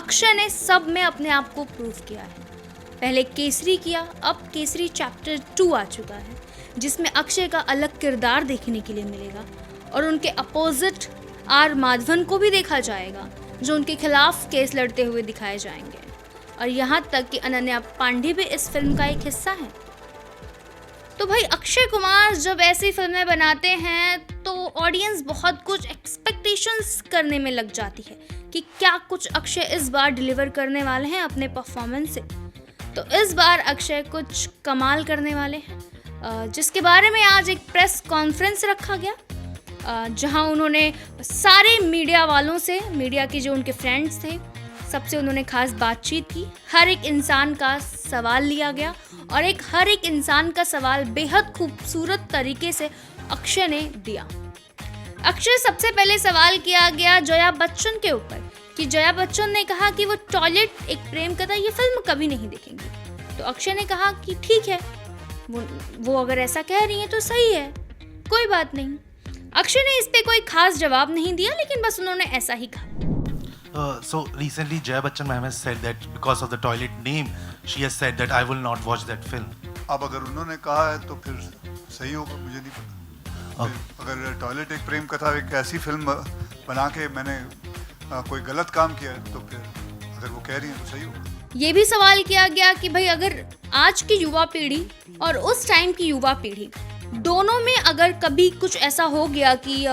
अक्षय ने सब में अपने आप को प्रूव किया है। पहले केसरी किया, अब केसरी चैप्टर 2 आ चुका है, जिसमें अक्षय का अलग किरदार देखने के लिए मिलेगा और उनके अपोजिट आर माधवन को भी देखा जाएगा, जो उनके खिलाफ केस लड़ते हुए दिखाए जाएंगे। और यहाँ तक कि अनन्या पांडे भी इस फिल्म का एक हिस्सा है। तो भाई अक्षय कुमार जब ऐसी फिल्में बनाते हैं तो ऑडियंस बहुत कुछ एक्सपेक्टेशंस करने में लग जाती है कि क्या कुछ अक्षय इस बार डिलीवर करने वाले हैं अपने परफॉर्मेंस से। तो इस बार अक्षय कुछ कमाल करने वाले हैं, जिसके बारे में आज एक प्रेस कॉन्फ्रेंस रखा गया, जहां उन्होंने सारे मीडिया वालों से, मीडिया के जो उनके फ्रेंड्स थे, सबसे उन्होंने खास बातचीत की। हर एक इंसान का सवाल लिया गया और हर एक इंसान का सवाल बेहद खूबसूरत तरीके से अक्षय ने दिया। अक्षय सबसे पहले सवाल किया गया जया बच्चन के ऊपर कि जया बच्चन ने कहा कि वो टॉयलेट एक प्रेम कथा ये फिल्म कभी नहीं देखेंगी। तो अक्षय ने कहा कि ठीक है, वो अगर ऐसा कह रही है तो सही है, कोई बात नहीं। अक्षय ने इस पे कोई खास जवाब नहीं दिया, लेकिन बस उन्होंने ऐसा ही कहा। So recently Jaya Bachchan ma'am has said that because of the toilet name, she has said that I will not watch that film. अब अगर उन्होंने कहा है तो फिर सही होगा, मुझे नहीं पता। अगर टॉयलेट एक प्रेम कथा एक ऐसी फिल्म बना के मैंने कोई गलत काम किया है तो फिर अगर वो कह रही है तो सही होगा। ये भी सवाल किया गया कि भाई अगर आज की युवा पीढ़ी और उस टाइम की युवा पीढ़ी दोनों में अगर कभी कुछ ऐसा हो गया कि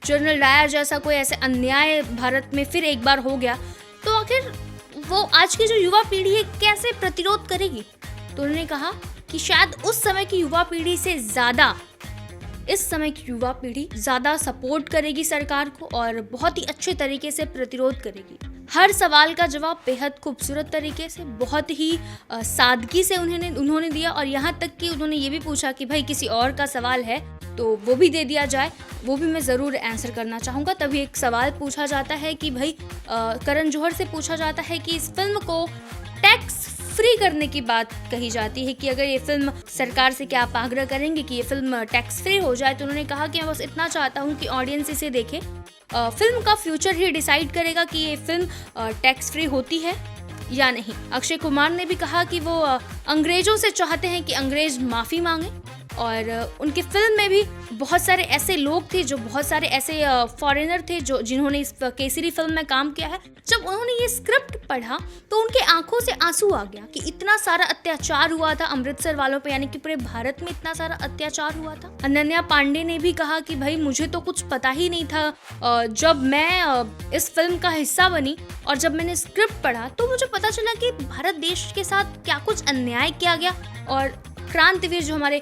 जनरल डायर जैसा कोई ऐसे अन्याय भारत में फिर एक बार हो गया, तो आखिर वो आज की जो युवा पीढ़ी है कैसे प्रतिरोध करेगी। तो उन्होंने कहा कि शायद उस समय की युवा पीढ़ी से ज़्यादा इस समय की युवा पीढ़ी ज़्यादा सपोर्ट करेगी सरकार को और बहुत ही अच्छे तरीके से प्रतिरोध करेगी। हर सवाल का जवाब बेहद खूबसूरत तरीके से, बहुत ही सादगी से उन्होंने दिया। और यहाँ तक कि उन्होंने ये भी पूछा कि भाई किसी और का सवाल है तो वो भी दे दिया जाए, वो भी मैं ज़रूर आंसर करना चाहूँगा। तभी एक सवाल पूछा जाता है कि भाई करण जौहर से पूछा जाता है कि इस फिल्म को टैक्स फ्री करने की बात कही जाती है कि अगर ये फिल्म सरकार से क्या आप आग्रह करेंगे कि ये फिल्म टैक्स फ्री हो जाए। तो उन्होंने कहा कि मैं बस इतना चाहता हूँ कि ऑडियंस इसे देखे, फिल्म का फ्यूचर ही डिसाइड करेगा कि ये फिल्म टैक्स फ्री होती है या नहीं। अक्षय कुमार ने भी कहा कि वो अंग्रेजों से चाहते हैं कि अंग्रेज माफ़ी मांगे। और उनके फिल्म में भी बहुत सारे ऐसे लोग थे, जो बहुत सारे ऐसे फॉरेनर थे जो जिन्होंने इस केसरी फिल्म में काम किया है। जब उन्होंने ये स्क्रिप्ट पढ़ा तो उनके आंखों से आंसू आ गया कि इतना सारा अत्याचार हुआ था अमृतसर वालों पे, यानी कि पूरे भारत में इतना सारा अत्याचार हुआ था। अनन्या पांडे ने भी कहा कि भाई मुझे तो कुछ पता ही नहीं था, जब मैं इस फिल्म का हिस्सा बनी और जब मैंने स्क्रिप्ट पढ़ा तो मुझे पता चला कि भारत देश के साथ क्या कुछ अन्याय किया गया और क्रांतिवीर जो हमारे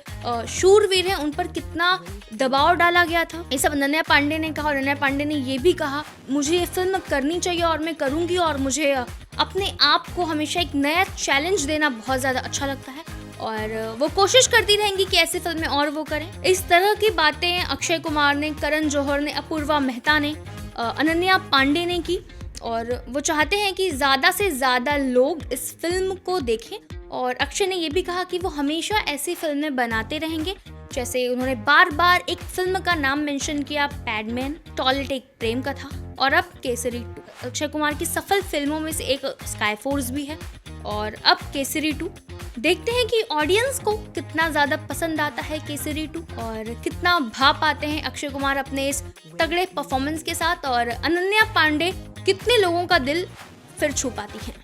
शूरवीर हैं उन पर कितना दबाव डाला गया था। ये सब अनन्या पांडे ने कहा। और अनन्या पांडे ने ये भी कहा मुझे ये फिल्म करनी चाहिए और मैं करूँगी और मुझे अपने आप को हमेशा एक नया चैलेंज देना बहुत ज़्यादा अच्छा लगता है और वो कोशिश करती रहेंगी कि ऐसी फिल्में और वो करें। इस तरह की बातें अक्षय कुमार ने, करण जौहर ने, अपूर्वा मेहता ने, अनन्या पांडे ने की और वो चाहते हैं कि ज़्यादा से ज़्यादा लोग इस फिल्म को देखें। और अक्षय ने ये भी कहा कि वो हमेशा ऐसी फिल्में बनाते रहेंगे, जैसे उन्होंने बार बार एक फिल्म का नाम मेंशन किया, पैडमैन, टॉयलेट एक प्रेम कथा और अब केसरी 2। अक्षय कुमार की सफल फिल्मों में से एक स्काई फोर्स भी है और अब केसरी 2। देखते हैं कि ऑडियंस को कितना ज़्यादा पसंद आता है केसरी 2 और कितना भाव पाते हैं अक्षय कुमार अपने इस तगड़े परफॉर्मेंस के साथ और अनन्या पांडे कितने लोगों का दिल फिर छू पाती हैं।